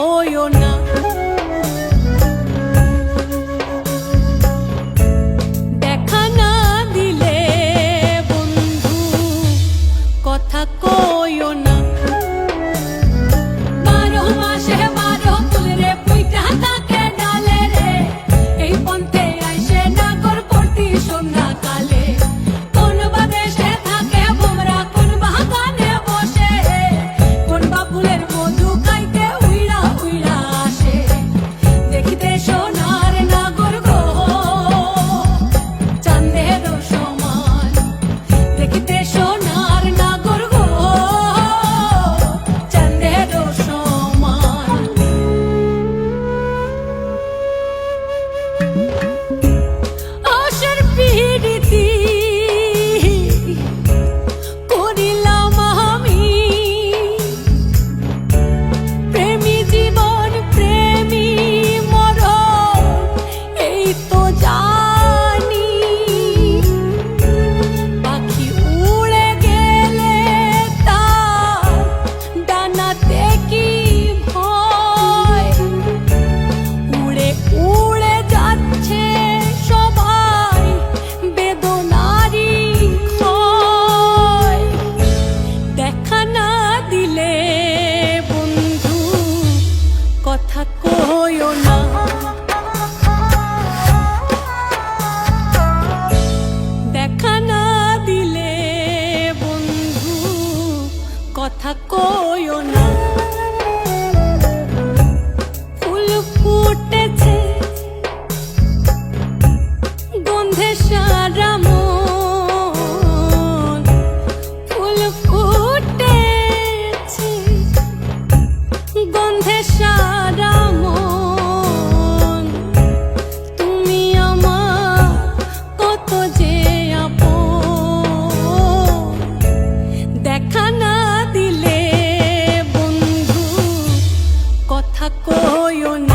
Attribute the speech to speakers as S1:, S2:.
S1: কইও না। দেখা না দিলে বন্ধু কথা কইও না। 12 মাসে 12 ফুল রে পুইটা থাকে ডালে রে, এই পন্থে আইসে নাগর করতি সন্ধ্যা কালে। কোন বাদেশে থাকে ভোমরা, কোন বাগানে বসে, কোন বা ফুলের মধু খাইতে উইড়া উইড়া আসে। দেখিতে সোনার নাগর গো চাঁদের সমান, দেখিতে সোনার নাগর গো চাঁদের সমান। আশার পিরিতি করিলাম আমি, প্রেমী জীবন প্রেমী মরণ এই তো জানি। পাখি উড়ে গেলে তার ডানাতে কি ভয়, উড়ে উড়ে যাচ্ছে সবাই বেদনারি ক্ষয়। দেখা না দিলে বন্ধু কথা কইও না। দেখা না দিলে বন্ধু কথা কইও না। ফুল ফুটেছে গন্ধে সারা মন, ফুল ফুটেছে গন্ধে সারা মন। তুমি আমার কত যে আপন, দেখা না দিলে বন্ধু কথা কইও না।